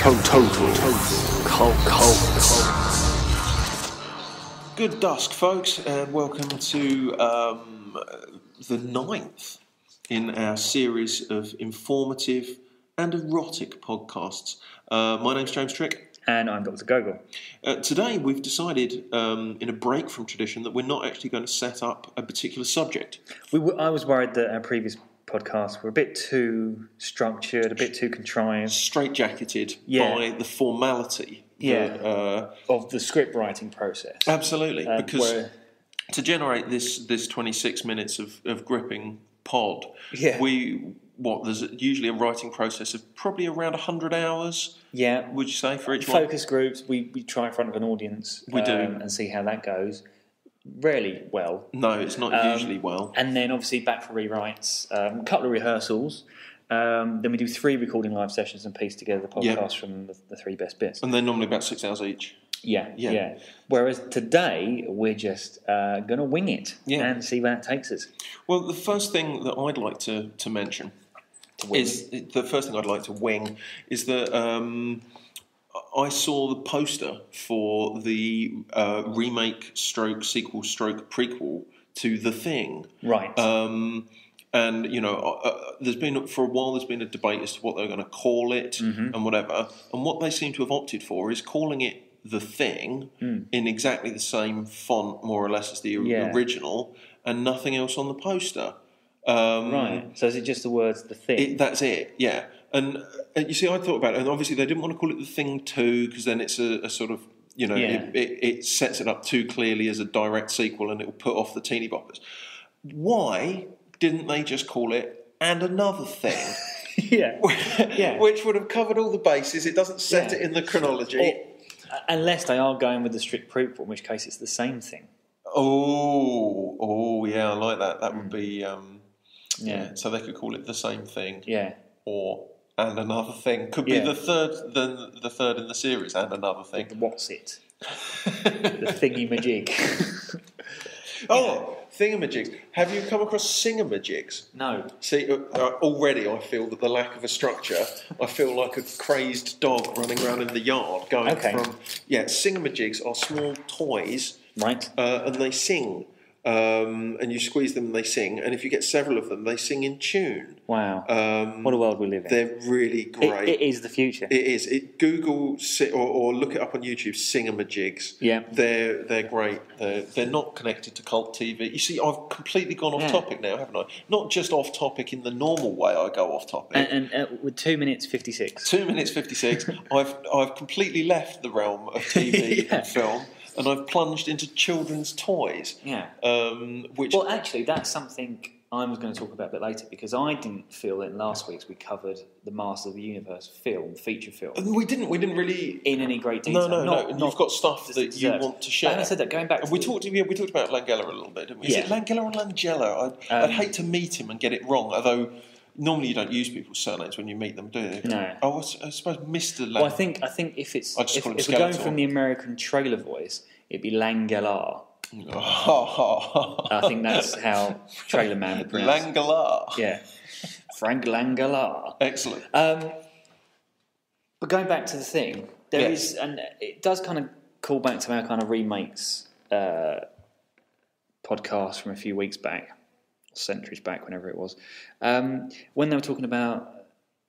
Cult. Good dusk, folks, and welcome to the 9th in our series of informative and erotic podcasts. My name's James Trick. And I'm Dr. Gogol. Today we've decided, in a break from tradition, that we're not actually going to set up a particular subject. I was worried that our previous podcasts were a bit too structured, a bit too contrived. Straitjacketed by the formality of the script writing process. Absolutely, because to generate this 26 minutes of gripping pod, there's usually a writing process of probably around 100 hours. Yeah, would you say for each one? Focus groups, we try in front of an audience. We do, and see how that goes. Rarely well. No, it's not usually well. And then obviously back for rewrites, a couple of rehearsals. Then we do 3 recording live sessions and piece together the podcast from the 3 best bits. And they're normally about 6 hours each. Yeah. Whereas today we're just going to wing it and see where it takes us. Well, the first thing that I'd like to mention is that I saw the poster for the remake / sequel / prequel to The Thing. Right. And, there's been a debate as to what they're going to call it and whatever. And what they seem to have opted for is calling it The Thing in exactly the same font, more or less, as the original, and nothing else on the poster. Right. So is it just the words "The Thing"? That's it. Yeah. And you see, I thought about it, and obviously they didn't want to call it The Thing 2 because then it's a sort of, it sets it up too clearly as a direct sequel, and it will put off the teeny boppers. Why didn't they just call it And Another Thing? Which would have covered all the bases. It doesn't set it in the chronology. Unless they are going with the strict prequel, in which case it's the same thing. Oh, yeah, I like that. That would be, so they could call it The Same Thing. Yeah. Or And Another Thing. Could be the third in the series, And Another Thing. What's it? The thingy-majig. Thingamajigs. Have you come across singamajigs? No. See, already I feel that the lack of a structure, I feel like a crazed dog running around in the yard going from... Yeah, singamajigs are small toys. Right. And they sing. And you squeeze them and they sing. And if you get several of them, they sing in tune. Wow. What a world we live in. They're really great. It is the future. It is. Google or look it up on YouTube, singamajigs. Yeah. They're great. They're not connected to cult TV. You see, I've completely gone off topic now, haven't I? Not just off topic in the normal way I go off topic. And with 2 minutes 56. 2 minutes 56. I've completely left the realm of TV and film. And I've plunged into children's toys. Yeah. Well, actually, that's something I was going to talk about a bit later because I didn't feel that in last week's we covered the Master of the Universe feature film. We didn't really in any great detail. No. You've got stuff that you want to share. And I said that going back. We talked about Langella a little bit, didn't we? Is it Langella or Langella? I'd hate to meet him and get it wrong, although. Normally, you don't use people's surnames when you meet them, do you? No. Oh, I suppose Mr. Lang. Well, I think if we're going from the American trailer voice, it'd be Langella. I think that's how Trailer Man would pronounce it. Langella. Yeah. Frank Langella. Excellent. But going back to The Thing, there is, and it does kind of call back to our kind of remakes podcast from a few weeks back. Centuries back, whenever it was, when they were talking about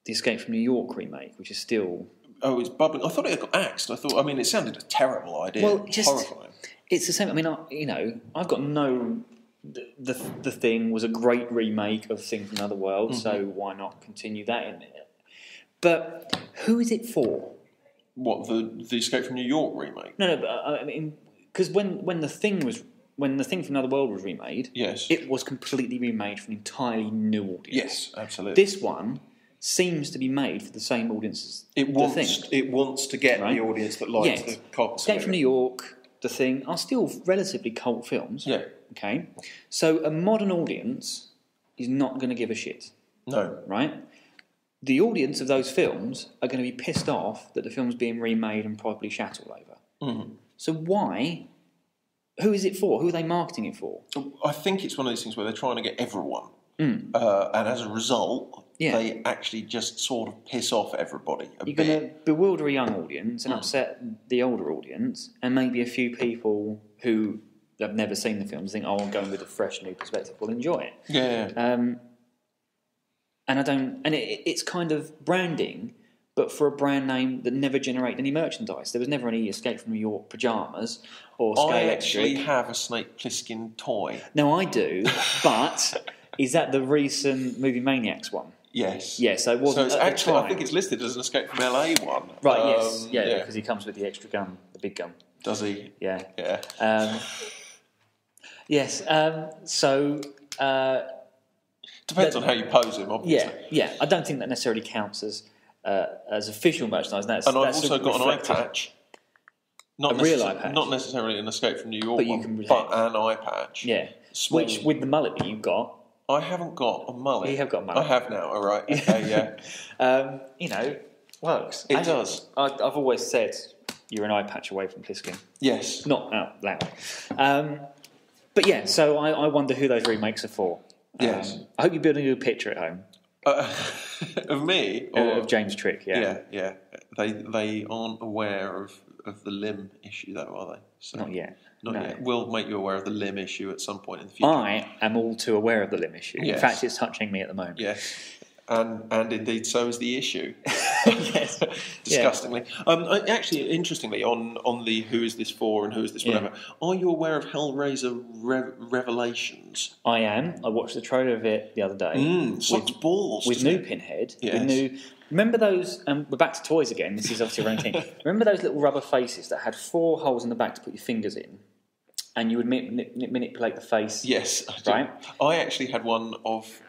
the Escape from New York remake, which is still... Oh, it's bubbling. I thought it got axed. It sounded a terrible idea. Well, horrifying. It's the same. I mean, I've got no... The Thing was a great remake of Thing from Another World, so why not continue that in there? But who is it for? What, the Escape from New York remake? No, but I mean, because when The Thing from Another World was remade, it was completely remade for an entirely new audience. Yes, absolutely. This one seems to be made for the same audience as The Thing. It wants to get the audience that likes the cult. Escape from New York, The Thing are still relatively cult films. Yeah. Okay. So a modern audience is not going to give a shit. No. Right? The audience of those films are going to be pissed off that the film's being remade and probably shat all over. Mm-hmm. So why... Who is it for? Who are they marketing it for? I think it's one of those things where they're trying to get everyone. And as a result, they actually just sort of piss off everybody a You're bit. going to bewilder a young audience and upset the older audience, and maybe a few people who have never seen the films think, I'm going with a fresh new perspective, will enjoy it. Yeah. And I don't, and it's kind of branding, but for a brand name that never generated any merchandise. There was never any Escape from New York pajamas or Scale I actually Electric. have a Snake Plissken toy. No, I do, but is that the recent Movie Maniacs one? Yes. Yes, so it wasn't. So it's at the actually, I time. think it's listed as an Escape from LA one. Right. Yes. Yeah, because he comes with the extra gun, the big gun. Does he? Yeah. Yeah. Yes. So. Depends on how you pose him, obviously. Yeah. I don't think that necessarily counts as official merchandise. That's I've also got an eye patch. A real eye patch. Not necessarily an Escape from New York But you one, can but an eye patch. Yeah. Small. Which, with the mullet that you've got... I haven't got a mullet. You have got a mullet. I have now, all right. Okay, yeah. Works. It does. I've always said you're an eye patch away from Plissken. Yes. Not out loud. But yeah, so I wonder who those remakes are for. Yes. I hope you're building a good picture at home. Of me? Of James Trick, yeah. Yeah. They aren't aware of the limb issue, though, are they? So, Not yet. Not No. yet. We'll make you aware of the limb issue at some point in the future. I am all too aware of the limb issue. Yes. In fact, it's touching me at the moment. Yes. And indeed, so is the issue. Yes. Disgustingly. Actually, interestingly, on the who is this for and who is this whatever, are you aware of Hellraiser Revelations? I am. I watched the trailer of it the other day. Sucks balls. With new Pinhead. Yes. With new... Remember those... we're back to toys again. This is obviously a running thing. Remember those little rubber faces that had 4 holes in the back to put your fingers in? And you would manipulate the face? Yes, I do. Right? I actually had one of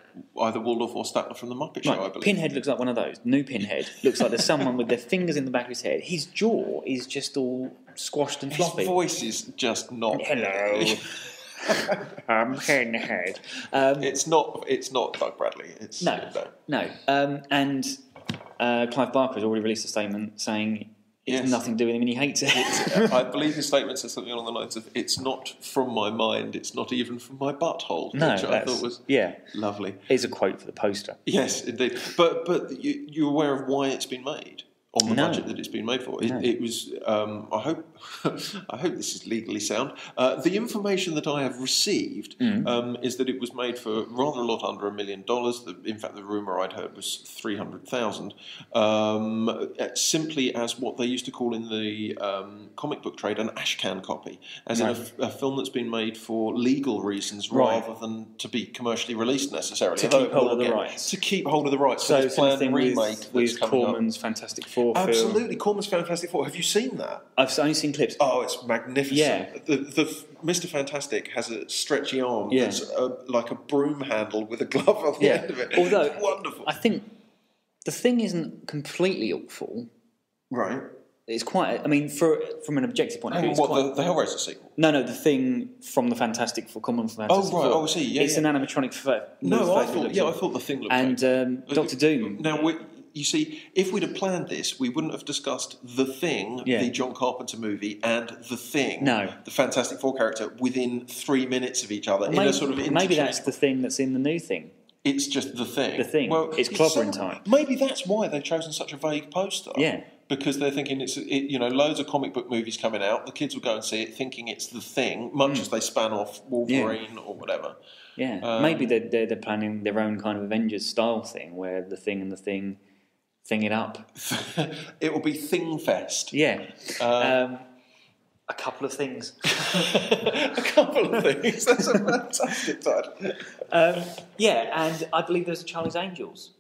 either Waldorf or Statler from the Muppet Show, I believe. Pinhead looks like one of those. New Pinhead looks like there's someone with their fingers in the back of his head. His jaw is just all squashed and floppy. His voice is just not... Hello. I'm Pinhead. It's not Doug Bradley. It's No. And Clive Barker has already released a statement saying it's nothing to do with him and he hates it. I believe his statement says something along the lines of, it's not from my mind, it's not even from my butthole, which I thought was lovely. It's a quote for the poster. Yes, indeed. But you're aware of why it's been made? On the budget that it's been made for. It was, I hope this is legally sound. The information that I have received is that it was made for rather a lot under $1 million. In fact, the rumour I'd heard was 300,000. Simply as what they used to call in the comic book trade an ashcan copy, as in a film that's been made for legal reasons rather than to be commercially released necessarily. To keep hold of the rights. To keep hold of the rights. So this planned remake with Corman's Fantastic Four film. Absolutely, Corman's Fantastic Four. Have you seen that? I've only seen clips. Oh, it's magnificent. Yeah. The Mr. Fantastic has a stretchy arm that's like a broom handle with a glove on the end of it. Although, it's wonderful. I think the thing isn't completely awful. Right. It's quite... I mean, from an objective point of view... the Hellraiser sequel? No, the thing from the Fantastic Four, Corman from Fantastic Four. Oh, I see. Yeah, it's an animatronic... I thought the thing looked And Dr. Doom... Now, you see, if we'd have planned this, we wouldn't have discussed The Thing, the John Carpenter movie, and The Thing, the Fantastic Four character, within 3 minutes of each other. Maybe that's the thing that's in the new thing. It's just The Thing. The Thing. Well, it's clobbering time. Maybe that's why they've chosen such a vague poster. Yeah. Because they're thinking loads of comic book movies coming out. The kids will go and see it, thinking it's The Thing, much as they span off Wolverine or whatever. Yeah. Maybe they're planning their own kind of Avengers style thing, where the Thing and the Thing it up. It will be Thing Fest. Yeah. A couple of things. A couple of things. That's a fantastic title. And I believe there's Charlie's Angels.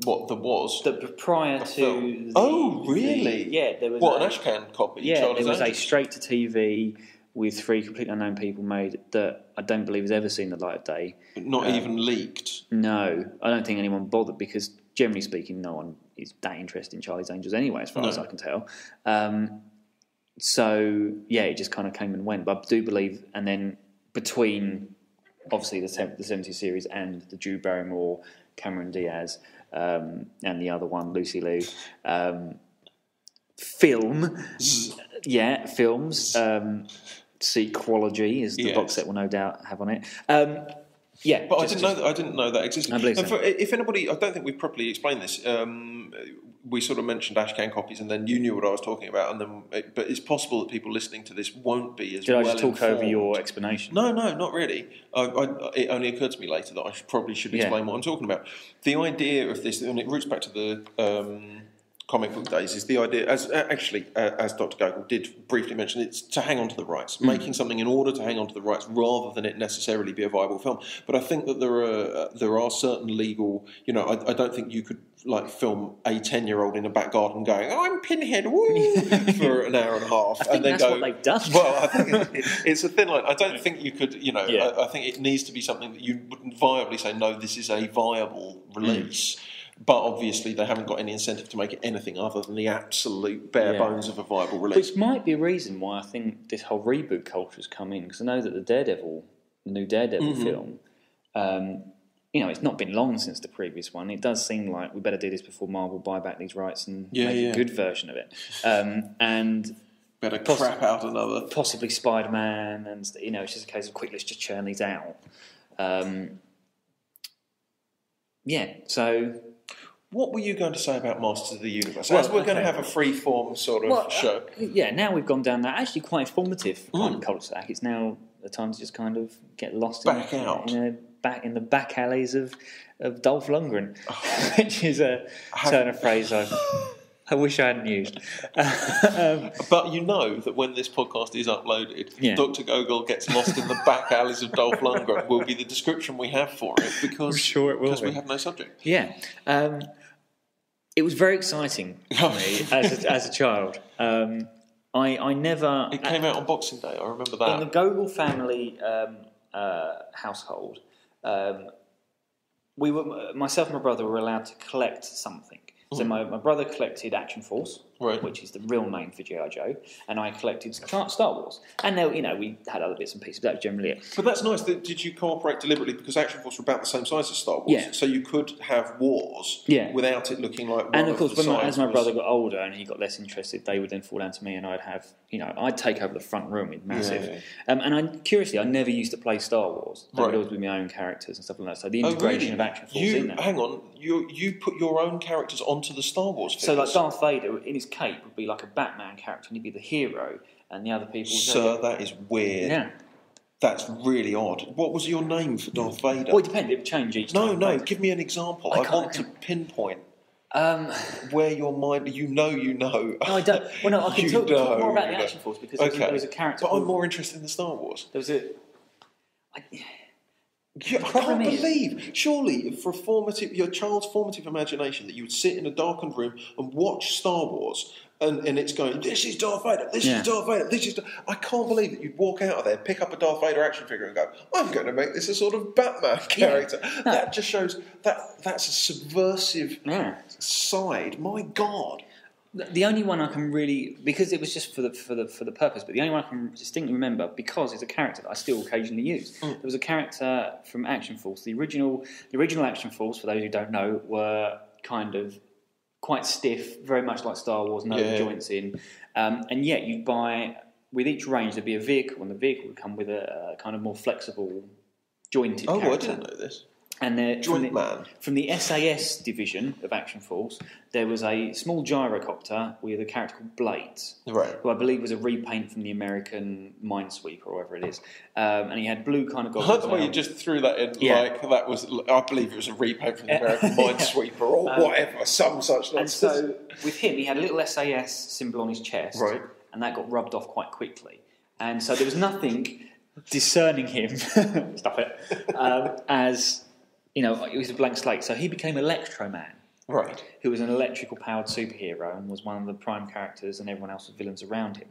What there was? Prior to... really? There was an ashcan copy? Yeah, Charlie's there was Angels? a straight-to-TV with 3 completely unknown people made that I don't believe has ever seen the light of day. Not even leaked? No, I don't think anyone bothered because, generally speaking, no one is that interested in Charlie's Angels anyway, as far as I can tell. So, it just kind of came and went. But I do believe, and then between, obviously, the 70s series and the Drew Barrymore, Cameron Diaz, and the other one, Lucy Liu, films. Sequology, as the box set will no doubt have on it. Yeah, but I didn't know that existed. I believe so. If anybody, I don't think we've properly explained this. We sort of mentioned Ashcan copies, and then you knew what I was talking about, and then, but it's possible that people listening to this won't be as well Did I just talk informed. over your explanation? No, not really. It only occurred to me later that I probably should explain what I'm talking about. The idea of this, and it roots back to the comic book days, is the idea, as Dr. Gogol did briefly mention, it's to hang on to the rights, making something in order to hang on to the rights rather than it necessarily be a viable film. But I think that there are certain legal, I don't think you could film a 10-year-old in a back garden going, "I'm Pinhead, woo," for an hour and a half, and then that's what they've done. Well, I think it's a thin line. I don't think you could, I think it needs to be something that you wouldn't viably say, no, this is a viable release. But obviously, they haven't got any incentive to make it anything other than the absolute bare bones of a viable release. Which might be a reason why I think this whole reboot culture has come in, because I know that the new Daredevil film, it's not been long since the previous one. It does seem like we better do this before Marvel buy back these rights and make a good version of it. And better crap out another. Possibly Spider-Man, and it's just a case of quick, let's just churn these out. So... What were you going to say about Masters of the Universe? As we're going to have a free-form sort of show. Now we've gone down that actually quite informative kind of cul-de-sac. It's now the time to just kind of get lost in the back alleys of Dolph Lundgren, which is a turn of phrase I wish I hadn't used. But you know that when this podcast is uploaded, Dr. Gogol gets lost in the back alleys of Dolph Lundgren will be the description we have for it, because we have no subject. Yeah. It was very exciting for me as a child. I never... It came out on Boxing Day, I remember that. In the Gogol family household, myself and my brother were allowed to collect something. So my brother collected Action Force, which is the real name for G.I. Joe, and I collected Star Wars. And then, we had other bits and pieces, but that was generally it. But that's nice. Did you cooperate deliberately? Because Action Force were about the same size as Star Wars, so you could have wars without it looking like one. And of course, as my brother got older and he got less interested, they would then fall down to me, and I'd have, I'd take over the front room with massive. And I never used to play Star Wars. They would always be my own characters and stuff like that. So the integration of Action Force in there. Hang on, you put your own characters onto the Star Wars figures. So like Darth Vader in his cape would be like a Batman character, and he'd be the hero, and the other people... Sir, that is weird. Yeah. That's really odd. What was your name for Darth Vader? Well, it depended. It would change each time. No, give me an example. I want to pinpoint where your mind... You know. No, I don't. Well, no, I can talk more about the Action Force, because there was a character... But I'm more interested in the Star Wars. There was a... I can't believe, surely, for your child's formative imagination, that you would sit in a darkened room and watch Star Wars, and it's going, this is Darth Vader, this is Darth Vader, this is... I can't believe that you'd walk out of there, pick up a Darth Vader action figure and go, I'm going to make this a sort of Batman character. Yeah. No. That just shows that's a subversive side. My God. The only one I can really, because it was just for the purpose, but the only one I can distinctly remember, because it's a character that I still occasionally use. There was a character from Action Force. The original Action Force, for those who don't know, were kind of quite stiff, very much like Star Wars, no joints in, and yet you'd buy, with each range there'd be a vehicle, and the vehicle would come with a kind of more flexible, jointed character. Oh, I didn't know this. And from the SAS division of Action Force, there was a small gyrocopter with a character called Blades, who I believe was a repaint from the American Minesweeper, or whatever it is. And he had blue kind of goggles. I like the way you just threw that in, like that was, I believe it was a repaint from the American Minesweeper, or whatever, some such nonsense. And so with him, he had a little SAS symbol on his chest, and that got rubbed off quite quickly. And so there was nothing discerning him, stop it, as... it was a blank slate. So he became Electro Man, who was an electrical-powered superhero and was one of the prime characters, and everyone else was villains around him.